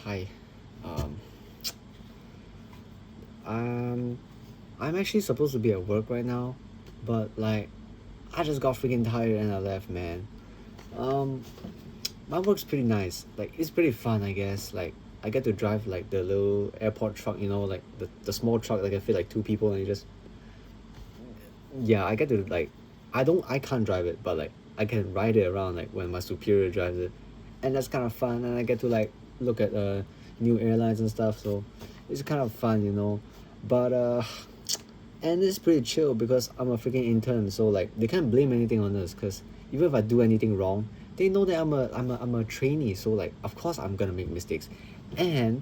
Hi. Um, um, I'm actually supposed to be at work right now, but like, I just got freaking tired and I left, man. Um, my work's pretty nice. Like, it's pretty fun, I guess. Like, I get to drive like the little airport truck, like the small truck that can fit like two people, and you just yeah, I get to like, I can't drive it, but like I can ride it around like when my superior drives it, and that's kind of fun. And I get to like look at new airlines and stuff, so it's kind of fun. But and it's pretty chill because I'm a freaking intern, so like they can't blame anything on us, because even if I do anything wrong, they know that I'm a trainee, so like of course I'm gonna make mistakes, and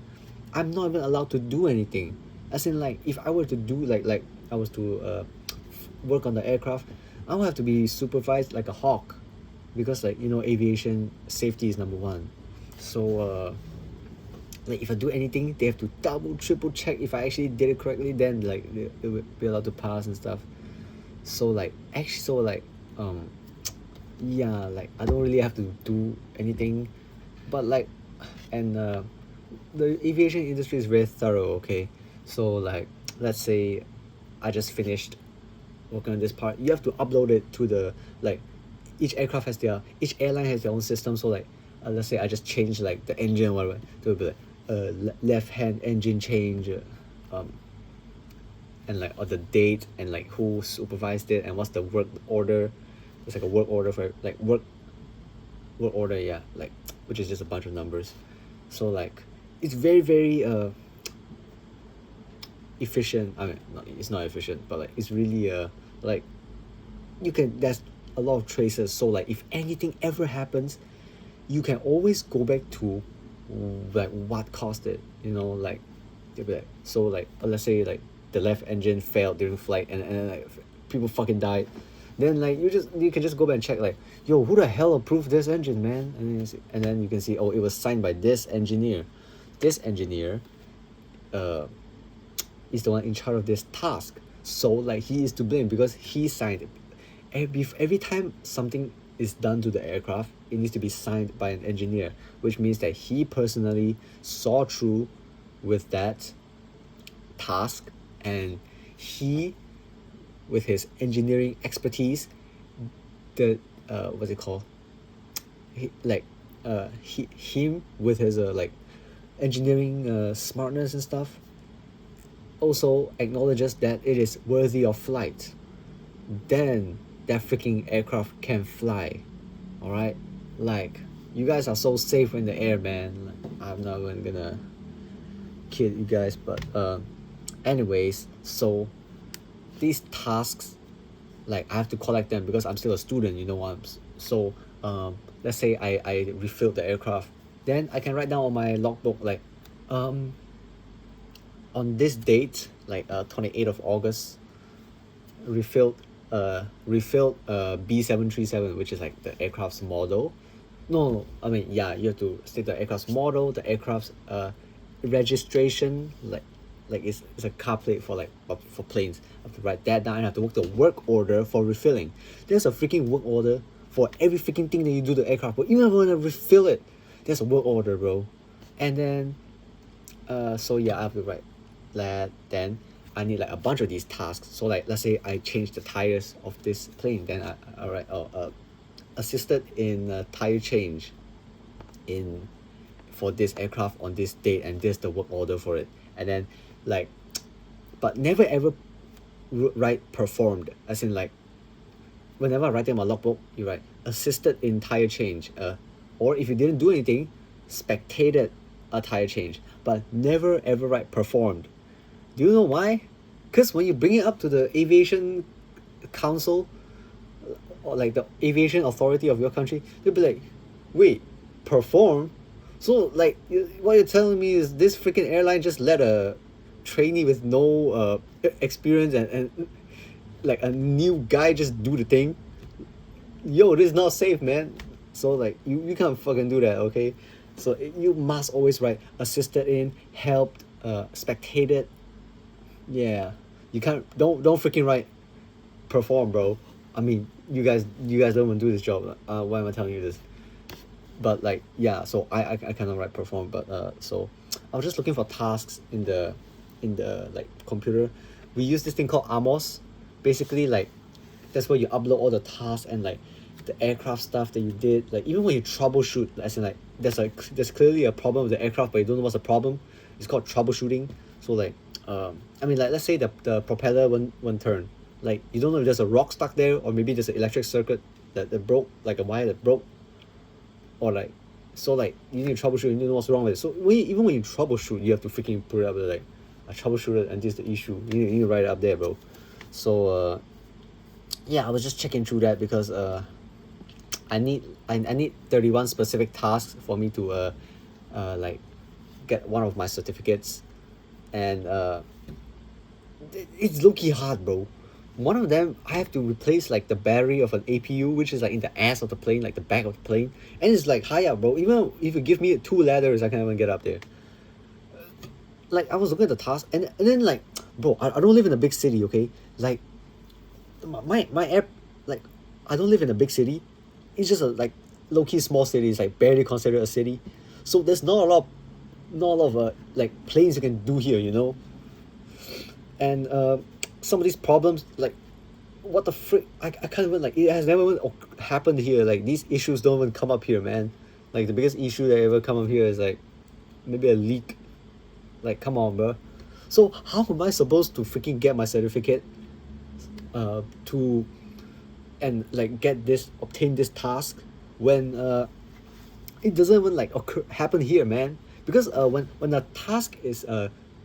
I'm not even allowed to do anything. As in, like, if I were to do like I was to work on the aircraft, I would have to be supervised like a hawk, because like aviation safety is number one. So like if I do anything, they have to double triple check if I actually did it correctly, then like they would be allowed to pass and stuff. So like um yeah, like I don't really have to do anything, but like, and the aviation industry is very thorough. Okay, so like, let's say I just finished working on this part, you have to upload it to the, like, each airline has their own system. So like, let's say I just changed like the engine or whatever, to be like left hand engine change, um and like, or the date, and like who supervised it, and what's the work order. It's like a work order for like work order, yeah, like, which is just a bunch of numbers. So like, it's very very efficient. I mean, it's not efficient, but like it's really like, you can there's a lot of traces. So like, if anything ever happens, you can always go back to like what caused it. Like, they'll be like, so like, let's say like the left engine failed during flight, and like people fucking died. Then like, you can just go back and check, like, yo, who the hell approved this engine, man? And then you can see, oh, it was signed by this engineer. This engineer uh is the one in charge of this task. So like, he is to blame because he signed it. Every time something is done to the aircraft, it needs to be signed by an engineer, which means that he personally saw through with that task, and he, with his engineering expertise, the what's it called? Him with his like engineering smartness and stuff, also acknowledges that it is worthy of flight, then that freaking aircraft can fly. All right, like, you guys are so safe in the air, man. Like, I'm not even gonna kid you guys, but anyways, so these tasks, like, I have to collect them because I'm still a student. So let's say I refilled the aircraft, then I can write down on my logbook, like, um on this date, like 28th of August, refilled B737, which is like the aircraft's model. No, I mean, yeah, you have to state the aircraft's model, the aircraft's registration, like it's a car plate for like, for planes. I have to write that down, and I have to work the work order for refilling. There's a freaking work order for every freaking thing that you do to the aircraft, but you never want to refill it. There's a work order, bro. And then so yeah, I have to write that. Then I need like a bunch of these tasks. So like, let's say I change the tires of this plane, then I write, assisted in tire change in for this aircraft on this date, and this the work order for it. And then, like, but never ever write performed, as in like, whenever I write in my logbook, you write assisted in tire change, or if you didn't do anything, spectated a tire change, but never ever write performed. Do you know why? Because when you bring it up to the aviation council, or like the aviation authority of your country, they'll be like, wait, perform? So like, what you're telling me is this freaking airline just let a trainee with no experience, and like a new guy just do the thing? Yo, this is not safe, man. So like, you can't fucking do that, okay? So you must always write assisted in, helped, spectated. Yeah, you can't, don't freaking write perform, bro. I mean, you guys don't even do this job. Why am I telling you this? but like yeah, so I cannot write perform, but so I was just looking for tasks in the like computer. We use this thing called Amos. Basically, like that's where you upload all the tasks and like the aircraft stuff that you did. Like even when you troubleshoot, as in like there's clearly a problem with the aircraft, but you don't know what's the problem. It's called troubleshooting. So like I mean like let's say the propeller won't turn. Like you don't know if there's a rock stuck there, or maybe there's an electric circuit that broke, like a wire that broke, or like so like you need to troubleshoot, you need to know what's wrong with it. So even when you troubleshoot, you have to freaking put it up there, like I troubleshooted and this is the issue. You need to write it up there, bro. So yeah, I was just checking through that because I need 31 specific tasks for me to like get one of my certificates, and it's low-key hard, bro. One of them, I have to replace like the battery of an APU, which is like in the ass of the plane, like the back of the plane, and it's like high up, bro. Even if you give me two ladders, I can't even get up there. Like I was looking at the task, and then like, bro, I don't live in a big city, okay? Like my air, like I don't live in a big city. It's just a like low-key small city. It's like barely considered a city, so there's not a lot of like planes you can do here, you know. And some of these problems, like what the frick, I can't even, like it has never even happened here. Like these issues don't even come up here, man. Like the biggest issue that ever come up here is like maybe a leak. Like come on, bro. So how am I supposed to freaking get my certificate to and like obtain this task when it doesn't even like happen here, man? Because when the task is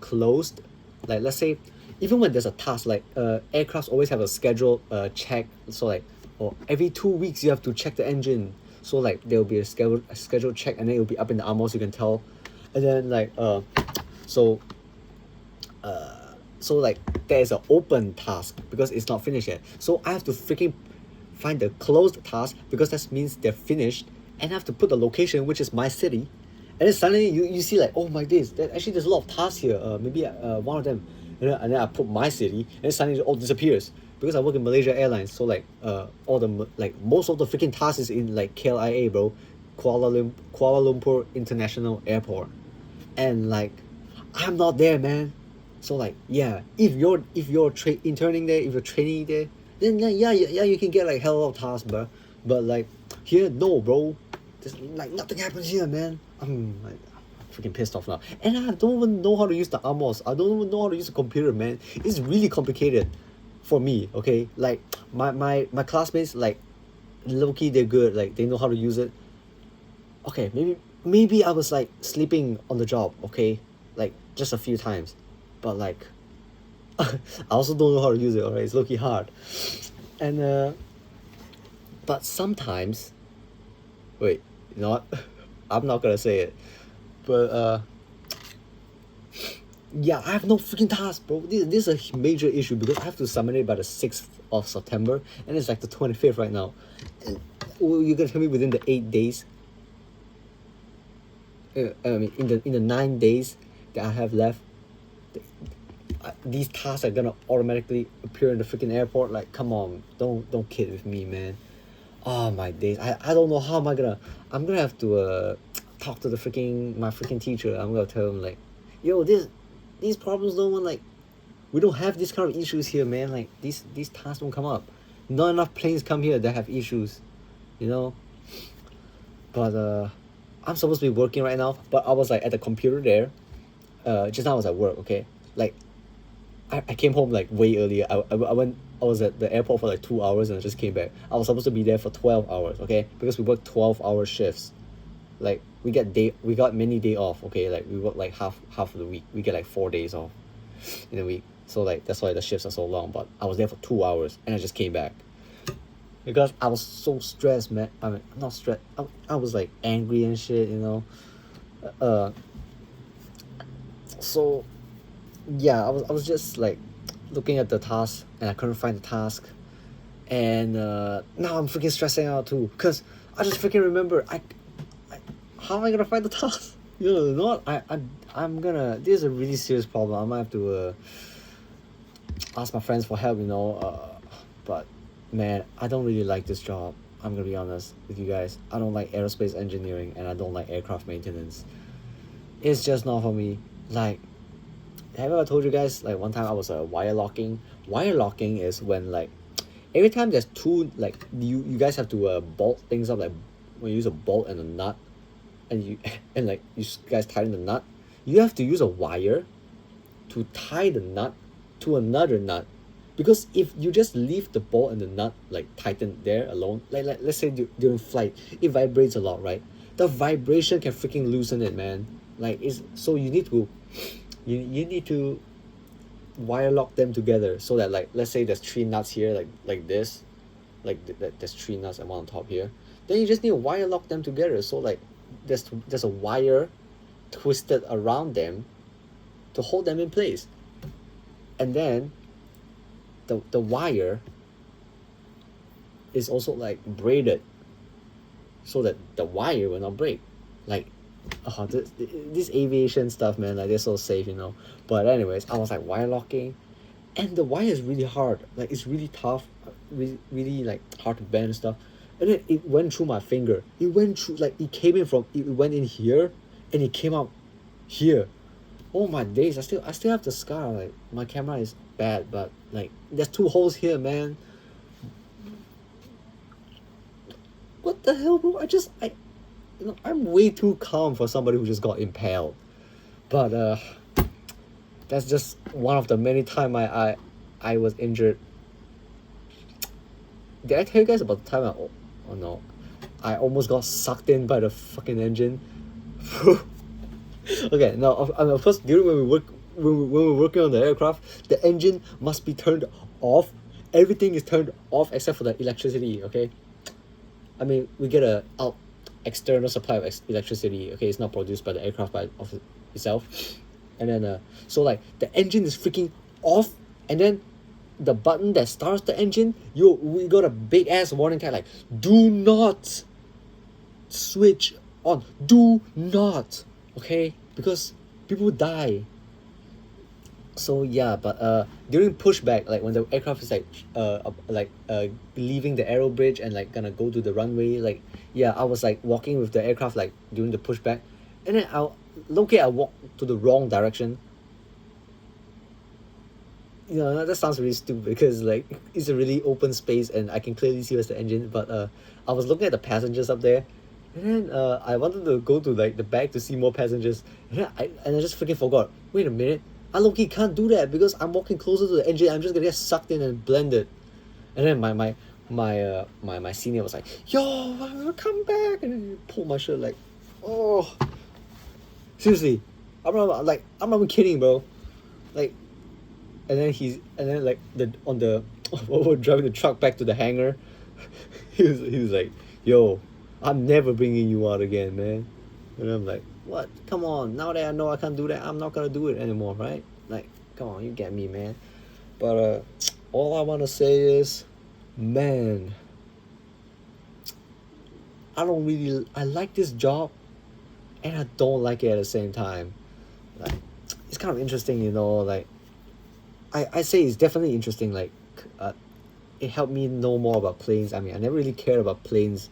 closed, like let's say even when there's a task, like aircrafts always have a scheduled check. So like, or every 2 weeks you have to check the engine. So like there will be a scheduled check, and then it will be up in the Amos, you can tell. And then like so so like there's an open task because it's not finished yet. So I have to freaking find the closed task because that means they're finished, and I have to put the location, which is my city. And then suddenly you see like, oh my days, actually there's a lot of tasks here. Maybe one of them, and then I put my city, and then suddenly it all disappears because I work in Malaysia Airlines. So like all the like most of the freaking tasks is in like KLIA, bro, Kuala Lumpur International Airport, and like I'm not there, man. So like yeah, if you're interning there, if you're training there, then yeah you can get like hell of tasks, bro. But like here, no, bro. There's like nothing happens here, man. I'm freaking pissed off now, and I don't even know how to use the Amos. I don't even know how to use a computer, man. It's really complicated for me. Okay, like my classmates, like low-key, they're good. Like they know how to use it. Okay, maybe I was like sleeping on the job. Okay, like just a few times, but like I also don't know how to use it. Alright, it's low-key hard, and but sometimes, wait, you know what? I'm not gonna say it, but yeah, I have no freaking task, bro. This is a major issue because I have to submit it by the 6th of September, and it's like the 25th right now. And you're gonna tell me within the 8 days? I mean, in the 9 days that I have left, these tasks are gonna automatically appear in the freaking airport. Like, come on, don't kid with me, man. Oh my days, I don't know how I'm gonna have to talk to my freaking teacher. I'm gonna tell him like, yo, these problems don't want, like, we don't have this kind of issues here, man. Like these tasks don't come up. Not enough planes come here that have issues, you know. But I'm supposed to be working right now, but I was like at the computer there. Just now I was at work, okay. Like I came home like way earlier. I was at the airport for like 2 hours and I just came back. I was supposed to be there for 12 hours, okay? Because we work 12-hour shifts. Like we got many day off, okay? Like we work like half of the week. We get like 4 days off in a week. So like that's why the shifts are so long. But I was there for 2 hours and I just came back. Because I was so stressed, man. I mean, not stressed. I was like angry and shit, you know. So yeah, I was just like looking at the task and I couldn't find the task, and now I'm freaking stressing out too because I just freaking remember how am I gonna find the task? You know what? I'm gonna. This is a really serious problem. I might have to ask my friends for help. You know, but man, I don't really like this job. I'm gonna be honest with you guys. I don't like aerospace engineering and I don't like aircraft maintenance. It's just not for me. Like, have I ever told you guys, like, one time I was wire locking? Wire locking is when, like, every time there's two, like, you guys have to bolt things up, like, when you use a bolt and a nut, and you, and, like, guys tighten the nut, you have to use a wire to tie the nut to another nut. Because if you just leave the bolt and the nut, like, tightened there alone, like let's say during flight, it vibrates a lot, right? The vibration can freaking loosen it, man. Like, it's, so you need to, you need to wire lock them together, so that, like, let's say there's three nuts here, like this, like there's three nuts and one on top here. Then you just need to wire lock them together, so, like, there's a wire twisted around them to hold them in place. And then the wire is also, like, braided so that the wire will not break. Like, this aviation stuff, man, like, they're so safe, you know. But anyways, I was, like, wire locking, and the wire is really hard. Like, it's really tough, really like, hard to bend and stuff. And then it went through my finger. It went through, like, it went in here, and it came out here. Oh my days! I still have the scar. Like, my camera is bad, but, like, there's two holes here, man. What the hell, bro? I'm way too calm for somebody who just got impaled. But that's just one of the many time I was injured. Did I tell you guys about the time oh no, I almost got sucked in by the fucking engine? Okay, now of course, during when we're working on the aircraft, the engine must be turned off. Everything is turned off except for the electricity. Okay, I mean, we get a external supply of electricity. Okay, it's not produced by the aircraft of itself. And then so, like, the engine is freaking off, and then the button that starts the engine, we got a big ass warning tag, like, do not switch on, do not, okay, because people die. So yeah, but during pushback, like, when the aircraft is, like, leaving the aero bridge and, like, gonna go to the runway, like, yeah, I was, like, walking with the aircraft, like, during the pushback, and then I walked to the wrong direction. You know, that sounds really stupid because, like, it's a really open space and I can clearly see where's the engine. But I was looking at the passengers up there, and then I wanted to go to, like, the back to see more passengers, and I just freaking forgot. Wait a minute, I low-key can't do that because I'm walking closer to the engine. I'm just gonna get sucked in and blended. And then my senior was like, "Yo, come back!" And then he pulled my shirt, like, oh, seriously, I'm not even kidding, bro. Like, and then like while we're driving the truck back to the hangar, he was like, "Yo, I'm never bringing you out again, man." And I'm like, "What? Come on! Now that I know I can't do that, I'm not gonna do it anymore, right? Like, come on, you get me, man." But all I wanna say is, man, I like this job, and I don't like it at the same time. Like, it's kind of interesting, you know. Like, I say it's definitely interesting. Like, it helped me know more about planes. I mean, I never really cared about planes,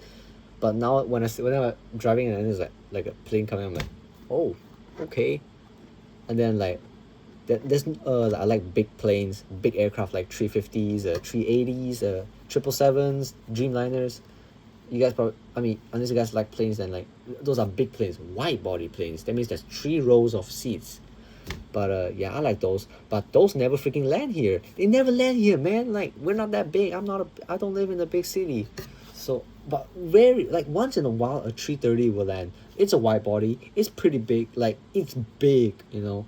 but now when I'm driving and there's like a plane coming, I'm like, oh, okay. And then, like, there's I like big planes, big aircraft, like 350s, 380s, 777s, Dreamliners. You guys probably, I mean, unless you guys like planes, then, like, those are big planes, wide body planes. That means there's 3 rows of seats. But yeah, I like those. But those never freaking land here. They never land here, man. Like, we're not that big. I don't live in a big city. So, but very, like, once in a while, a 330 will land. It's a wide body. It's pretty big. Like, it's big, you know.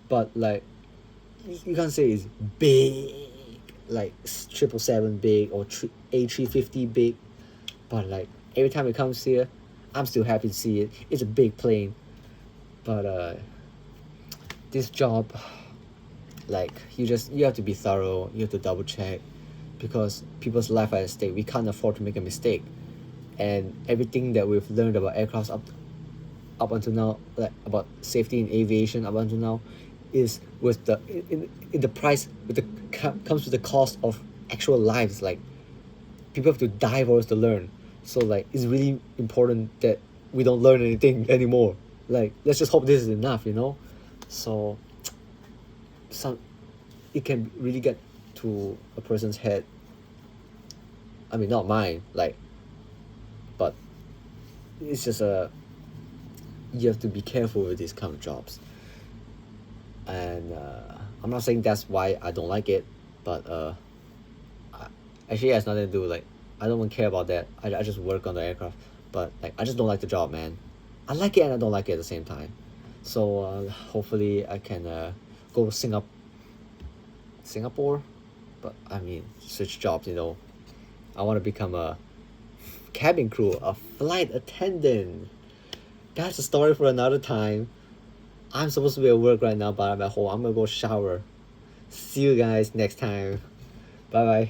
But, like, you can't say it's big. Like 777 big or A350 big. But, like, every time it comes here, I'm still happy to see it. It's a big plane. But this job, like, you have to be thorough. You have to double check, because people's life are at stake. We can't afford to make a mistake. And everything that we've learned about aircrafts up until now, like, about safety in aviation up until now, is with the in the price, with the comes with the cost of actual lives. Like, people have to die for us to learn. So like it's really important that we don't learn anything anymore. Like let's just hope this is enough, you know. So some it can really get to a person's head. I mean, not mine, like, but it's just a you have to be careful with these kind of jobs. And I'm not saying that's why I don't like it, but actually it has nothing to do, like I don't even care about that. I just work on the aircraft, but like I just don't like the job, man. I like it and I don't like it at the same time. So hopefully I can go to Singapore, but I mean switch jobs, you know. I want to become a cabin crew, a flight attendant. That's a story for another time. I'm supposed to be at work right now, but I'm at home. I'm gonna go shower. See you guys next time. Bye bye.